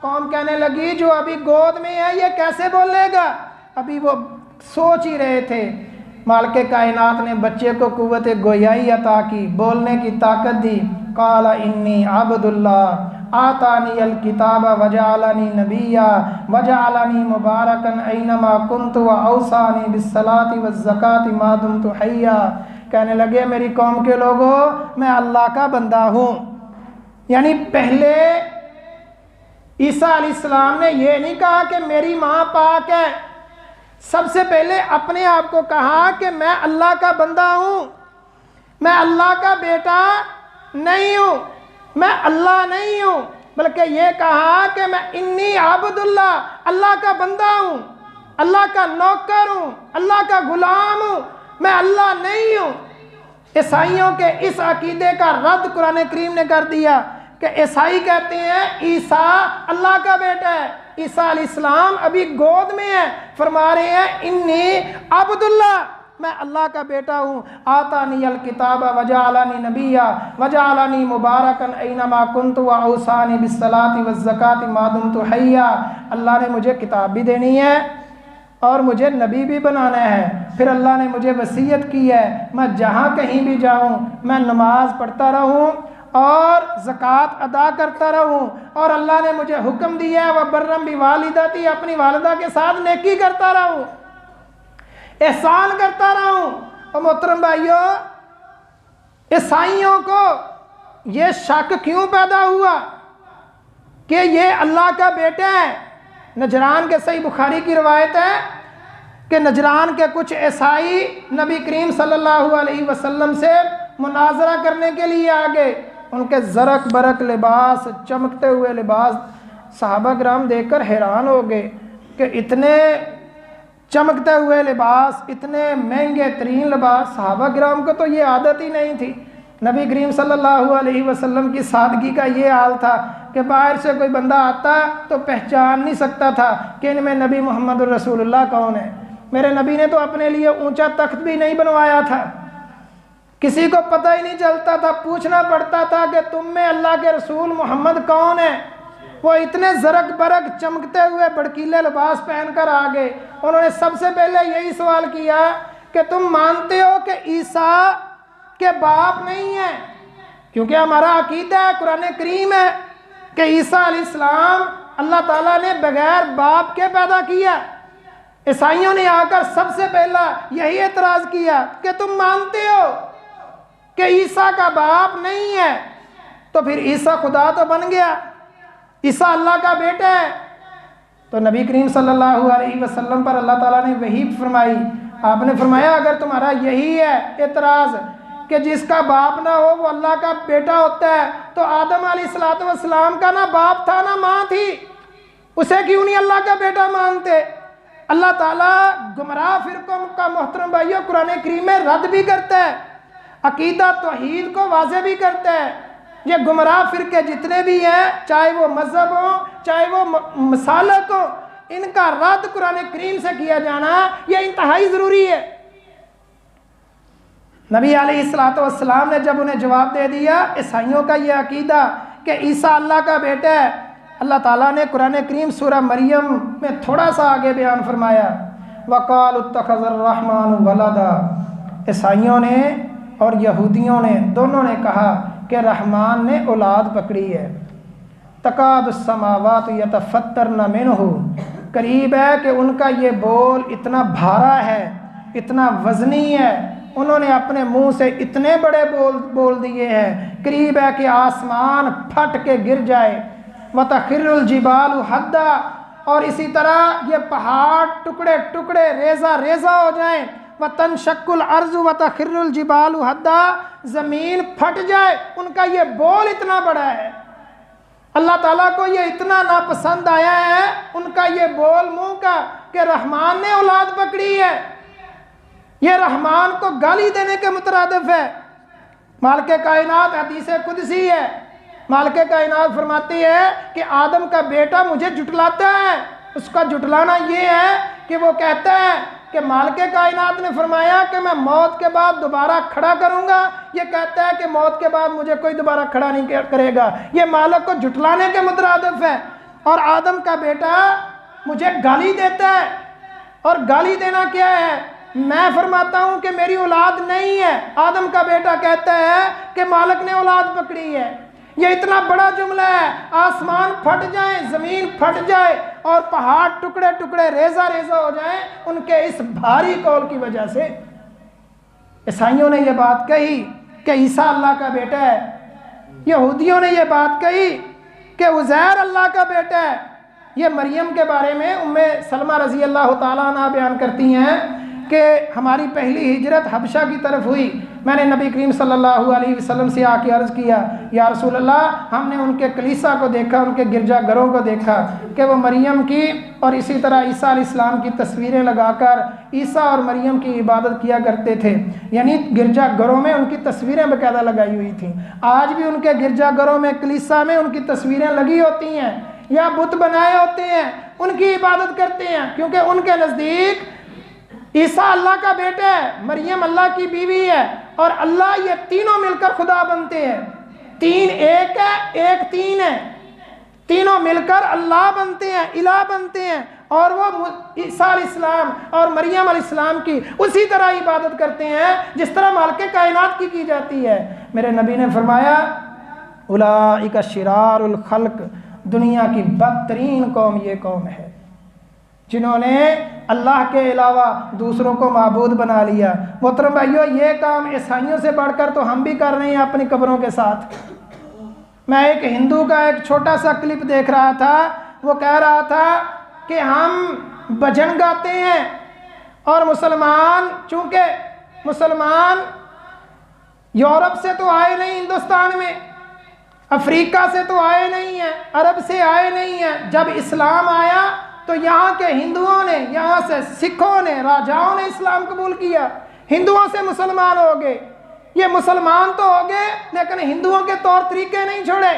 Speaker 1: कौम कहने लगी जो अभी गोद में है ये कैसे बोलेगा। अभी वो सोच ही रहे थे। मालिक कायनात ने बच्चे को कुव्वत गोयाई अता की, बोलने की ताकत दी। काला इन्नी अब्दुल्लाह आतानी अल किताब वजालनी नबिया वजालनी मुबारकन ऐनमा कुन्तु व औसानी बिस्सलाति वज़्ज़काति मा दुमतु हय्या। कहने लगे मेरी कौम के लोगों, मैं अल्लाह का बंदा हूँ। यानी पहले ईसा अलैहिस्सलाम ने ये नहीं कहा कि मेरी माँ पाक है, सबसे पहले अपने आप को कहा कि मैं अल्लाह का बंदा हूँ, मैं अल्लाह का बेटा नहीं हूँ, मैं अल्लाह नहीं हूँ, बल्कि ये कहा कि मैं इन्नी अब्दुल्लाह, अल्लाह का बंदा हूँ, अल्लाह का नौकर हूँ, अल्लाह का गुलाम हूँ, मैं अल्लाह नहीं हूँ। ईसाइयों के इस अकीदे का रद्द कुरान करीम ने कर दिया कि ईसाई कहते हैं ईसा अल्लाह का बेटा है। ईसा अलैहिस्सलाम अभी गोद में है, फरमा रहे हैं इन्नी अब्दुल्लाह, मैं अल्लाह का बेटा हूँ। आतानी अल किताब वजालनी नबिया वजालनी मुबारकन ऐनमा कुन्तु व औसानी बिस्सलाति वज़्ज़काति मा दुमतु हय्या। अल्लाह ने मुझे किताब भी देनी है और मुझे नबी भी बनाना है। फिर अल्लाह ने मुझे वसीयत की है मैं जहाँ कहीं भी जाऊँ मैं नमाज पढ़ता रहूँ और ज़कात अदा करता रहूँ, और अल्लाह ने मुझे हुक्म दिया है वह बर्रम भी वालिदाती, अपनी वालिदा के साथ नेकी करता रहूँ, एहसान करता रहूँ। और मोहतरम भाइयों, ईसाइयों को ये शक क्यों पैदा हुआ कि ये अल्लाह का बेटा है। नजरान के सही बुखारी की रवायत है कि नजरान के कुछ ईसाई नबी करीम सल्लल्लाहु अलैहि वसल्लम से मुनाजरा करने के लिए आ गए। उनके ज़रक बरक लिबास, चमकते हुए लिबास, सहाबा किराम देखकर हैरान हो गए कि इतने चमकते हुए लिबास, इतने महंगे तरीन लिबास, सहाबा किराम को तो ये आदत ही नहीं थी। नबी करीम सल्लल्लाहु अलैहि वसल्लम की सादगी का ये हाल था कि बाहर से कोई बंदा आता तो पहचान नहीं सकता था कि इनमें नबी मोहम्मद रसूलुल्लाह कौन है। मेरे नबी ने तो अपने लिए ऊंचा तख्त भी नहीं बनवाया था, किसी को पता ही नहीं चलता था, पूछना पड़ता था कि तुम में अल्लाह के रसूल मोहम्मद कौन है। वो इतने ज़रक बरक चमकते हुए भड़कीले लिबास पहनकर आ गए। उन्होंने सबसे पहले यही सवाल किया कि तुम मानते हो कि ईसा के बाप नहीं है, क्योंकि हमारा अकीदा है, कुरान करीम है कि ईसा अलैहिस्सलाम अल्लाह ताला ने बगैर बाप के पैदा किया। ईसाइयों ने आकर सबसे पहला यही एतराज़ किया कि तुम मानते हो कि ईसा का बाप नहीं है, तो फिर ईसा खुदा तो बन गया, ईसा अल्लाह का बेटा है। तो नबी करीम सल्लल्लाहु अलैहि वसल्लम पर अल्लाह ताला ने वही फरमाई। आपने फरमाया अगर तुम्हारा यही है एतराज़ कि जिसका बाप ना हो वो अल्लाह का बेटा होता है, तो आदम अलैहिस्सलाम का ना बाप था ना माँ थी, उसे क्यों नहीं अल्लाह का बेटा मानते। अल्लाह ताला गुमराह फिरकों का मोहतरम भाइयों कुरान करीम में रद्द भी करता है, अकीदा तौहीद को वाज़े भी करता है। ये गुमराह फिरके जितने भी हैं, चाहे वो मज़हब हो चाहे वो मसालक हो, इनका रद्द कुरान करीम से किया जाना ये इंतहाई ज़रूरी है। नबी अलैहिस्सलातु वस्सलाम ने जब उन्हें जवाब दे दिया ईसाइयों का ये अकीदा कि ईसा अल्लाह का बेटा है, अल्लाह ताला ने कुरान करीम सूरह मरियम में थोड़ा सा आगे बयान फरमाया, वक़ाल इत्तख़ज़र रहमान वलदा। ईसाइयों ने और यहूदियों ने दोनों ने कहा कि रहमान ने औलाद पकड़ी है। तकादुस समावात यतफ़त्तरन मिन्हु, करीब है कि उनका ये बोल इतना भारा है, इतना वज़नी है, उन्होंने अपने मुंह से इतने बड़े बोल दिए हैं, करीब है कि आसमान फट के गिर जाए। वतखिरुल जिबालु हद्दा, और इसी तरह ये पहाड़ टुकड़े टुकड़े रेजा रेजा हो जाएं। वतनशक्कुल अर्ज़ु वतखिरुल जिबालु हद्दा, ज़मीन फट जाए, उनका ये बोल इतना बड़ा है। अल्लाह ताला को ये इतना नापसंद आया है उनका ये बोल मुंह का कि रहमान ने औलाद पकड़ी है। ये रहमान को गाली देने के मुतरादिफ है। मालिक कायनात हदीस कुदसी है, मालिक कायनात फरमाती है कि आदम का बेटा मुझे जुटलाता है। उसका जुटलाना ये है कि वो कहता है कि मालिक कायनात ने फरमाया कि मैं मौत के बाद दोबारा खड़ा करूंगा, ये कहता है कि मौत के बाद मुझे कोई दोबारा खड़ा नहीं करेगा। ये मालिक को जुटलाने के मुतरादिफ है। और आदम का बेटा मुझे गाली देता है, और गाली देना क्या है, मैं फरमाता हूं कि मेरी औलाद नहीं है, आदम का बेटा कहता है कि मालिक ने औलाद पकड़ी है। ये इतना बड़ा जुमला है, आसमान फट जाए, ज़मीन फट जाए और पहाड़ टुकड़े टुकड़े रेजा रेजा हो जाए उनके इस भारी कौल की वजह से। ईसाइयों ने यह बात कही कि ईसा अल्लाह का बेटा है, यहूदियों ने यह बात कही कि उज़ैर अल्लाह का बेटा है। ये मरियम के बारे में उम्मे सलमा रज़ी अल्लाह ताला अन्हा बयान करती हैं कि हमारी पहली हिजरत हबशा की तरफ हुई। मैंने नबी करीम सल्लल्लाहु अलैहि वसल्लम से आके अर्ज़ किया, या रसूल अल्लाह, हमने उनके कलीसा को देखा, उनके गिरजाघरों को देखा कि वो मरियम की और इसी तरह ईसा अलैहिस्सलाम की तस्वीरें लगाकर ईसा और मरियम की इबादत किया करते थे। यानी गिरजाघरों में उनकी तस्वीरें बाकायदा लगाई हुई थी। आज भी उनके गिरजाघरों में, कलीसा में उनकी तस्वीरें लगी होती हैं या बुत बनाए होते हैं, उनकी इबादत करते हैं, क्योंकि उनके नज़दीक ईसा अल्लाह का बेटा है, मरियम अल्लाह की बीवी है और अल्लाह, ये तीनों मिलकर खुदा बनते हैं। तीन एक है, एक तीन है, तीनों मिलकर अल्लाह बनते हैं, इलाह बनते हैं। और वो ईसा अलैहिस्सलाम और मरियम अलैहिस्सलाम की उसी तरह इबादत करते हैं जिस तरह मालिक कायनात की जाती है। मेरे नबी ने फरमाया, उलाइका शिरारुल खल्क, दुनिया की बदतरीन कौम ये कौम है जिन्होंने अल्लाह के अलावा दूसरों को माबूद बना लिया। मोहतरम भाइयों, ये काम ईसाइयों से बढ़कर तो हम भी कर रहे हैं अपनी कब्रों के साथ। मैं एक हिंदू का एक छोटा सा क्लिप देख रहा था, वो कह रहा था कि हम भजन गाते हैं और मुसलमान, चूँकि मुसलमान यूरोप से तो आए नहीं, हिंदुस्तान में अफ्रीका से तो आए नहीं हैं, अरब से आए नहीं हैं। जब इस्लाम आया तो यहाँ के हिंदुओं ने, यहाँ से सिखों ने, राजाओं ने इस्लाम कबूल किया, हिंदुओं से मुसलमान हो गए। ये मुसलमान तो हो गए लेकिन हिंदुओं के तौर तरीके नहीं छोड़े।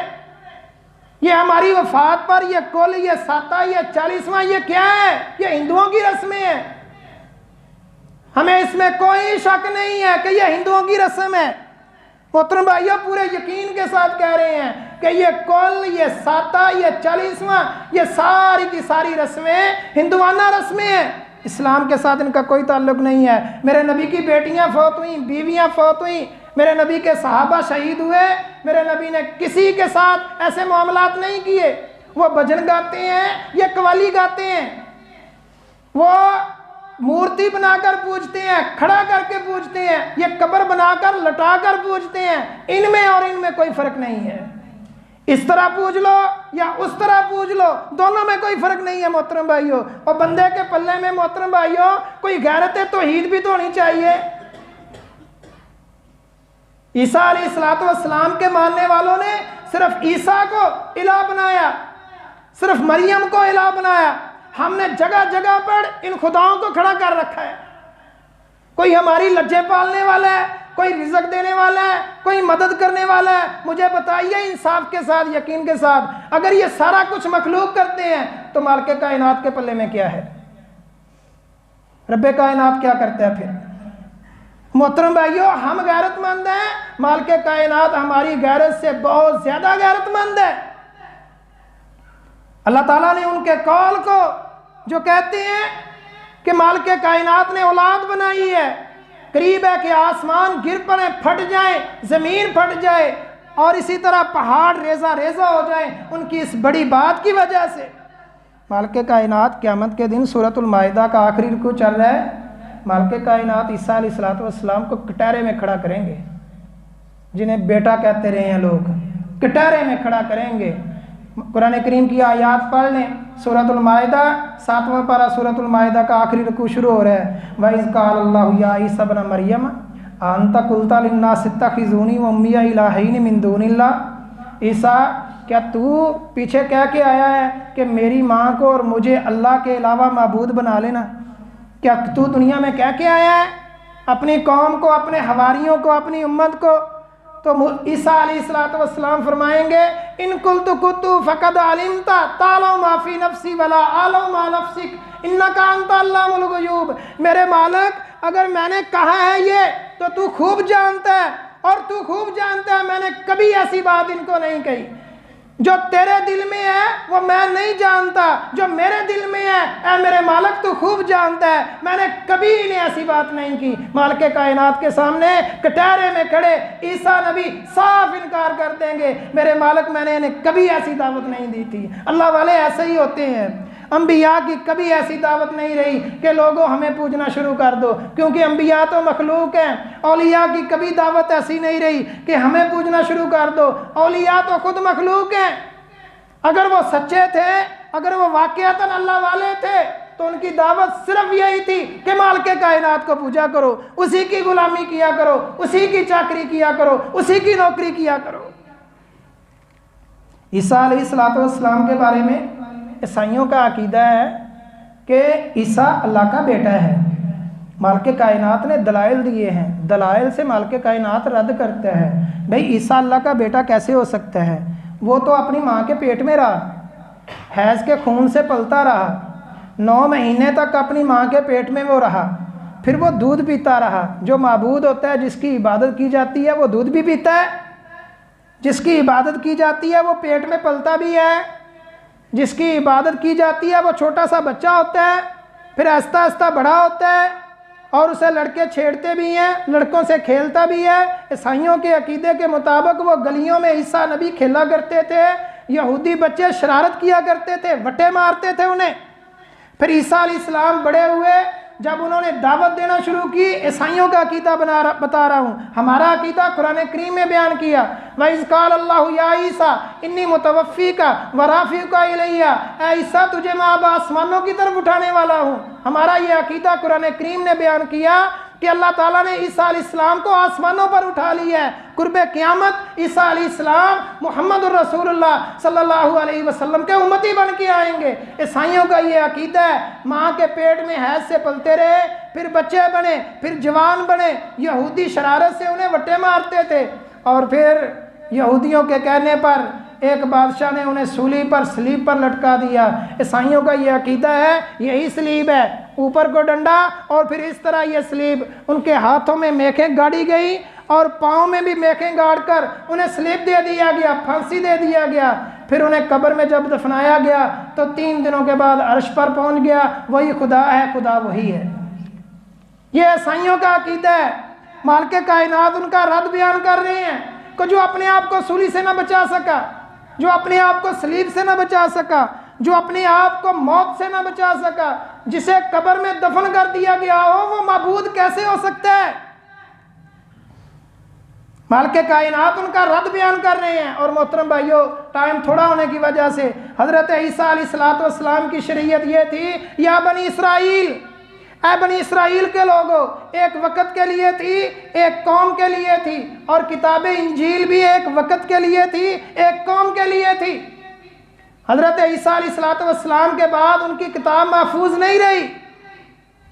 Speaker 1: ये हमारी वफात पर ये कुल, ये साता, ये 40वां, ये क्या है? ये हिंदुओं की रस्में हैं। हमें इसमें कोई शक नहीं है कि ये हिंदुओं की रस्म है। मोहतरम भाइयों, पूरे यकीन के साथ कह रहे हैं कि ये कुल, ये साता, ये 40वां, ये सारी की सारी रस्में हिंदुआना रस्में हैं। इस्लाम के साथ इनका कोई ताल्लुक नहीं है। मेरे नबी की बेटियां फौत हुई, बीवियां फौत हुई, मेरे नबी के सहाबा शहीद हुए, मेरे नबी ने किसी के साथ ऐसे मामलात नहीं किए। वो भजन गाते हैं, ये कव्वाली गाते हैं, वो मूर्ति बनाकर पूजते हैं, खड़ा करके पूजते हैं, ये कब्र बनाकर लटाकर पूजते हैं। इनमें और इनमें कोई फर्क नहीं है। इस तरह पूज लो या उस तरह पूज लो, दोनों में कोई फर्क नहीं है मोहतरम भाइयों। और बंदे के पल्ले में मोहतरम भाइयों कोई गैरत तौहीद भी तो होनी चाहिए। ईसा अलैहिस्सलाम के मानने वालों ने सिर्फ ईसा को इलाह बनाया, सिर्फ मरियम को इलाह बनाया। हमने जगह जगह पर इन खुदाओं को खड़ा कर रखा है। कोई हमारी लज्जे पालने वाला है, कोई रिज़्क देने वाला है, कोई मदद करने वाला है। मुझे बताइए इंसाफ के साथ, यकीन के साथ, अगर ये सारा कुछ मखलूक करते हैं तो मालिक कायनात के पल्ले में क्या है? रब्बे कायनात क्या करता है फिर? मोहतरम भाइयों, हम गैरतमंद हैं, मालिक कायनात हमारी गैरत से बहुत ज्यादा गैरतमंद है। अल्लाह ताला ने उनके कौल को जो कहते हैं कि मालिक कायनात ने औलाद बनाई है, करीब है कि आसमान गिर पड़े, फट जाए, जमीन फट जाए और इसी तरह पहाड़ रेजा रेजा हो जाए उनकी इस बड़ी बात की वजह से। मालिक कायनात क़यामत के दिन सूरतुल माइदा का आखिरी रुकू चल रहा है, मालिक कायनात ईसा अलैहिस्सलाम को कटहरे में खड़ा करेंगे, जिन्हें बेटा कहते रहे हैं लोग, कटहरे में खड़ा करेंगे। कुरान करीम की आयत पढ़ लें, सूरतुल माइदा 7वां पारा सूरतुल माइदा का आखिरी रुकू शुरू हो रहा है। वइज़ क़ालल्लाहु या ईसा इब्न मरियम अन्ता क़ुल्ता लिन्नासि इत्तख़िज़ूनी व उम्मिया इलाहैनि मिन दूनिल्लाह। ईसा, क्या तू पीछे कह के आया है कि मेरी माँ को और मुझे अल्लाह के अलावा माबूद बना लेना? क्या तू दुनिया में कह के आया है अपनी कौम को, अपने हवारियों को, अपनी उम्मत को? तो ईसा अलैहिस्सलाम फरमाएंगे, इन कुल्तु कुतु फ़क़द अलिमता तालो माफ़ी नफ्सी वला आलो मा नफ्सिक इन्नका अंता अल्लामुल ग़ुयूब। मेरे मालिक, अगर मैंने कहा है ये तो तू खूब जानता है, और तू खूब जानता है मैंने कभी ऐसी बात इनको नहीं कही। जो तेरे दिल में है वो मैं नहीं जानता, जो मेरे दिल में है ऐ मेरे मालिक तू खूब जानता है, मैंने कभी इन्हें ऐसी बात नहीं की। मालिक कायनात के सामने कटहरे में खड़े ईसा नबी साफ इनकार कर देंगे, मेरे मालिक मैंने इन्हें कभी ऐसी दावत नहीं दी थी। अल्लाह वाले ऐसे ही होते हैं। अम्बिया की कभी ऐसी दावत नहीं रही कि लोगों हमें पूजना शुरू कर दो, क्योंकि अम्बिया तो मखलूक हैं। औलिया की कभी दावत ऐसी नहीं रही कि हमें पूजना शुरू कर दो, औलिया तो खुद मखलूक हैं। अगर वो सच्चे थे, अगर वो वाकईतन अल्लाह वाले थे तो उनकी दावत सिर्फ यही थी कि मालिक कायनात को पूजा करो, उसी की गुलामी किया करो, उसी की चाकरी किया करो, उसी की नौकरी किया करो। ईसा अलैहिस्सलाम के बारे में ईसाइयों का अकीदा है कि ईसा अल्लाह का बेटा है। मालिक कायनात ने दलाइल दिए हैं, दलाइल से मालिक कायनात रद्द करता है। भाई ईसा अल्लाह का बेटा कैसे हो सकता है? वो तो अपनी माँ के पेट में रहा, हैज़ के खून से पलता रहा, 9 महीने तक अपनी माँ के पेट में वो रहा, फिर वो दूध पीता रहा। जो माबूद होता है, जिसकी इबादत की जाती है, वो दूध भी पीता है। जिसकी इबादत की जाती है वो पेट में पलता भी है। जिसकी इबादत की जाती है वो छोटा सा बच्चा होता है, फिर आहिस्ता आहिस्ता बड़ा होता है और उसे लड़के छेड़ते भी हैं, लड़कों से खेलता भी है। ईसाइयों के अकीदे के मुताबिक वो गलियों में ईसा नबी खेला करते थे, यहूदी बच्चे शरारत किया करते थे, वटे मारते थे उन्हें। फिर ईसा अलैहिस्सलाम बड़े हुए, जब उन्होंने दावत देना शुरू की, ईसाइयों का अकीदा बता रहा हूँ, हमारा अकीदा कुरान करीम में बयान किया। वइज़ क़ालल्लाहु या ईसा इन्नी मुतवफ़्फ़ीका व राफ़िउका इलैया, ऐ ईसा तुझे मैं अब आसमानों की तरफ उठाने वाला हूँ। हमारा ये अकीदा कुरान करीम ने बयान किया कि अल्लाह ताला ने ईसा अलैहिस्सलाम को आसमानों पर उठा लिया है। कुर्बे क़यामत ईसा अलैहिस्सलाम मुहम्मदुर रसूलुल्लाह सल्लल्लाहु अलैहि वसल्लम के उम्मती बन के आएंगे। ईसाइयों का ये अकीदा है, माँ के पेट में हैज़ से पलते रहे, फिर बच्चे बने, फिर जवान बने। यहूदी शरारत से उन्हें वटे मारते थे और फिर यहूदियों के कहने पर एक बादशाह ने उन्हें सूली पर, सलीब पर लटका दिया। ईसाइयों का ये अकीदा है, यही सलीब है, ऊपर को डंडा और फिर इस तरह ये सलीब। उनके हाथों में मेखें गाड़ी गई और पाँव में भी मेखें गाड़ कर उन्हें सलीब दे दिया गया, फांसी दे दिया गया। फिर उन्हें कब्र में जब दफनाया गया तो 3 दिनों के बाद अर्श पर पहुंच गया। वही खुदा है, खुदा वही है। ये ईसाइयों का अकीदा है। मालिक कायनात उनका रद्द बयान कर रहे हैं कि जो अपने आप को सूली से न बचा सका, जो अपने आप को सलीब से न बचा सका, जो अपने आप को मौत से न बचा सका, जिसे कब्र में दफन कर दिया गया हो, वो माबूद कैसे हो सकता है? मालिक कायनात उनका रद्द बयान कर रहे हैं। और मोहतरम भाइयों, टाइम थोड़ा होने की वजह से हज़रत ईसा अलैहिस्सलाम की शरीयत ये थी, या बनी इसराइल, ऐ बनी इसराइल के लोगों, एक वक़्त के लिए थी, एक कौम के लिए थी। और किताब इंजील भी एक वक़्त के लिए थी, एक कौम के लिए थी। हज़रत ईसा अलैहिस्सलाम के बाद उनकी किताब महफूज नहीं रही।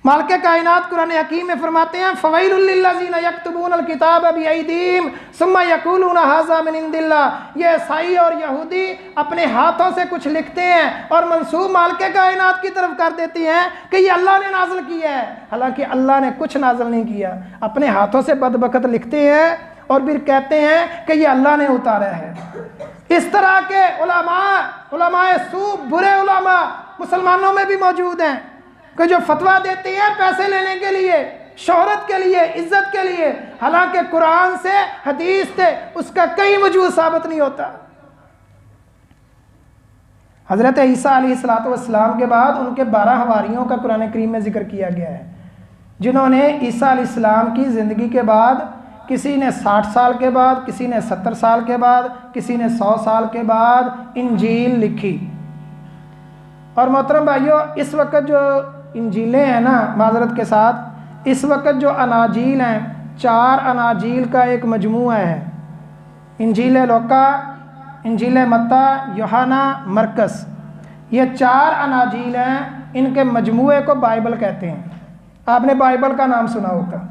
Speaker 1: मालिक कायनात कुरान हकीम में फरमाते हैं, फ़वैलुल लिल्लज़ीना यक्तुबूनल किताब बिअयदीहिम सुम्मा यक़ूलूना हाज़ा मिन इंदिल्लाह। ये ईसाई और यहूदी अपने हाथों से कुछ लिखते हैं और मंसूब मालिक कायनात की तरफ कर देती हैं कि ये अल्लाह ने नाज़िल किया है, हालांकि अल्लाह ने कुछ नाज़िल नहीं किया। अपने हाथों से बदबख़त लिखते हैं और फिर कहते हैं कि ये अल्लाह ने उतारा है। इस तरह के उलमाए सू, बुरे उलमा मुसलमानों में भी मौजूद हैं कि जो फतवा देते हैं पैसे लेने के लिए, शोहरत के लिए, इज्जत के लिए, हालांकि कुरान से, हदीस से उसका कहीं वजूद साबित नहीं होता। हज़रत ईसा अलैहिस्सलाम के बाद उनके 12 हवारियों का कुरान करीम में जिक्र किया गया है, जिन्होंने ईसा अलैहिस्सलाम की ज़िंदगी के बाद, किसी ने 60 साल के बाद, किसी ने 70 साल के बाद, किसी ने 100 साल के बाद इंजील लिखी। और मोहतरम भाइयों, इस वक्त जो इंजीलें हैं ना, माज़रत के साथ, इस वक्त जो अनाजील हैं, 4 अनाजील का एक मजमूआ है। इंजील लूका, इंजील मत्ता, यूहन्ना, मरकस, ये 4 अनाजील हैं। इनके मजमूए को बाइबल कहते हैं। आपने बाइबल का नाम सुना होगा।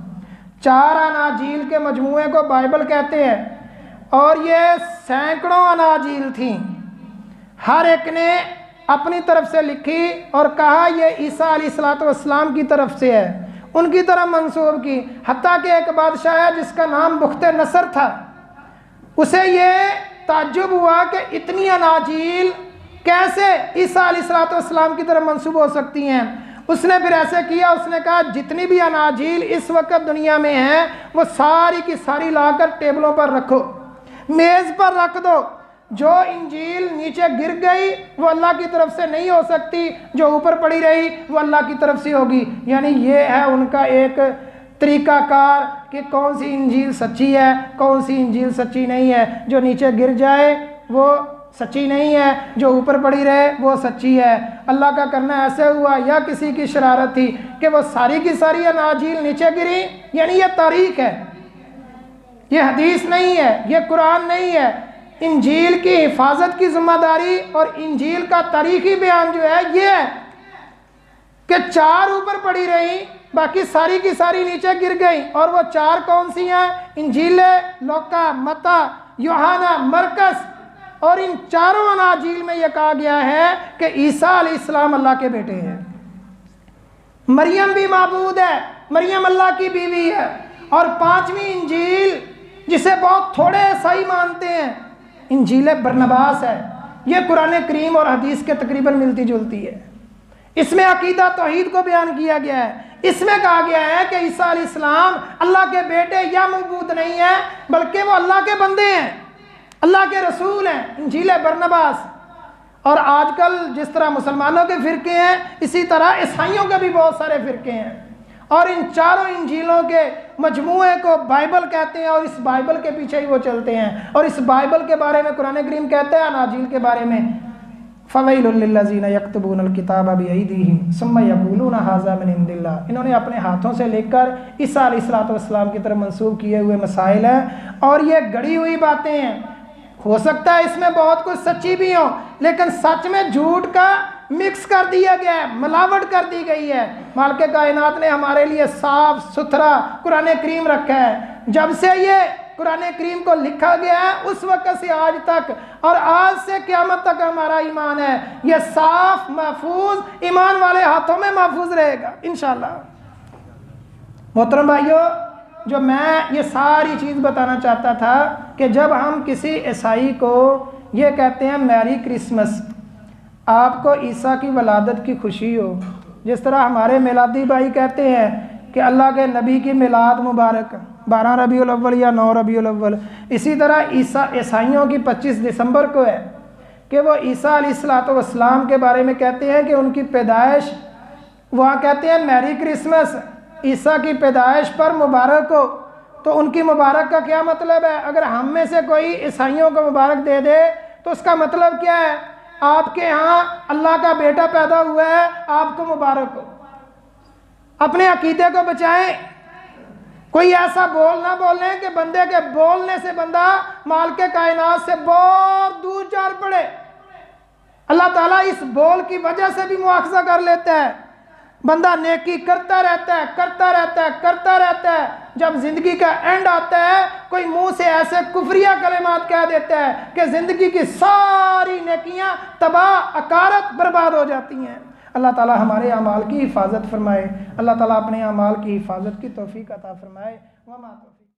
Speaker 1: 4 अनाजील के मजमूए को बाइबल कहते हैं और ये सैकड़ों अनाजील थी। हर एक ने अपनी तरफ से लिखी और कहा ये ईसा अलैहिस्सलाम की तरफ से है, उनकी तरफ मंसूब की। हत्ता कि एक बादशाह है जिसका नाम बुख्ते नसर था, उसे ये ताज्जुब हुआ कि इतनी अनाजील कैसे ईसा अलैहिस्सलाम की तरफ मंसूब हो सकती हैं। उसने फिर ऐसे किया, उसने कहा जितनी भी अनाजील इस वक्त दुनिया में हैं वो सारी की सारी लाकर टेबलों पर रखो, मेज़ पर रख दो। जो इंजील नीचे गिर गई वो अल्लाह की तरफ से नहीं हो सकती, जो ऊपर पड़ी रही वो अल्लाह की तरफ से होगी। यानी ये है उनका एक तरीक़ाकार कि कौन सी इंजील सच्ची है, कौन सी इंजील सच्ची नहीं है। जो नीचे गिर जाए वो सच्ची नहीं है, जो ऊपर पड़ी रहे वो सच्ची है। अल्लाह का करना ऐसे हुआ या किसी की शरारत थी कि वो सारी की सारी अनाजील नीचे गिरी। यानी ये तारीख है, ये हदीस नहीं है, ये कुरान नहीं है। इंजील की हिफाजत की जिम्मेदारी और इंजील का तारीखी बयान जो है ये है कि 4 ऊपर पड़ी रही, बाकी सारी की सारी नीचे गिर गई। और वो 4 कौन सी हैं? इंजील लूका, मत्ता, यूहन्ना, मरकस। और इन 4 अनाजील में यह कहा गया है कि ईसा अलैहिस्सलाम अल्लाह के बेटे हैं। मरियम भी माबूद है, मरियम अल्लाह की बीवी है। और 5वीं इंजील जिसे बहुत थोड़े ईसाई मानते हैं, इंजील बरनबास है। यह कुरान करीम और हदीस के तकरीबन मिलती जुलती है। इसमें अकीदा तौहीद को बयान किया गया है। इसमें कहा गया है कि ईसा अलैहिस्सलाम अल्लाह के बेटे या मबूद नहीं है, बल्कि वो अल्लाह के बंदे हैं, अल्लाह के रसूल हैं। इंजील बरनबास। और आजकल जिस तरह मुसलमानों के फ़िरके हैं, इसी तरह ईसाइयों के भी बहुत सारे फ़िरके हैं। और इन 4 इंजीलों के मजमूए को बाइबल कहते हैं और इस बाइबल के पीछे ही वो चलते हैं। और इस बाइबल के बारे में कुरान करीम कहते हैं अनाजील के बारे में, फ़वैलुल लिल्लज़ीना यक्तुबूनल किताब बिअयदीहिम सुम्मा यक़ूलूना हाज़ा मिन इंदिल्लाह। इन्होंने अपने हाथों से लेकर ईसा अलैहिस्सलाम की तरफ मंसूब किए हुए मसाइल हैं और ये गढ़ी हुई बातें हैं। हो सकता है इसमें बहुत कुछ सच्ची भी हो, लेकिन सच में झूठ का मिक्स कर दिया गया है, मिलावट कर दी गई है। मालिक कायनात ने हमारे लिए साफ सुथरा कुरान करीम रखा है। जब से ये कुरान करीम को लिखा गया है उस वक्त से आज तक और आज से क़यामत तक हमारा ईमान है, ये साफ महफूज ईमान वाले हाथों में महफूज रहेगा इंशाअल्लाह। मोहतरम भाइयों, जो मैं ये सारी चीज़ बताना चाहता था कि जब हम किसी ईसाई को ये कहते हैं मैरी क्रिसमस, आपको ईसा की वलादत की खुशी हो, जिस तरह हमारे मिलादी भाई कहते हैं कि अल्लाह के नबी की मिलाद मुबारक 12 रबीउल अव्वल या 9 रबीउल अव्वल, इसी तरह ईसाइयों की 25 दिसंबर को है कि वो ईसा अलैहिस्सलाम के बारे में कहते हैं कि उनकी पैदाइश, वहाँ कहते हैं मैरी क्रिसमस, ईसा की पैदाइश पर मुबारक हो। तो उनकी मुबारक का क्या मतलब है? अगर हम में से कोई ईसाइयों को मुबारक दे दे तो उसका मतलब क्या है? आपके यहाँ अल्लाह का बेटा पैदा हुआ है, आपको मुबारक हो। अपने अकीदे को बचाएं। कोई ऐसा बोल ना बोले कि बंदे के बोलने से बंदा मालिक कायनात से बहुत दूर जा पड़े। अल्लाह ताला इस बोल की वजह से भी मुआखजा कर लेता है। बंदा नेकी करता रहता है, करता रहता है, करता रहता है, जब ज़िंदगी का एंड आता है कोई मुंह से ऐसे कुफरिया कलिमात कह देता है कि ज़िंदगी की सारी नेकियां तबाह अकारत बर्बाद हो जाती हैं। अल्लाह ताला हमारे अमाल की हिफाजत फरमाए। अल्लाह ताला अपने अमाल की हिफाजत की तौफीक अता फरमाए। वमा तौफीक।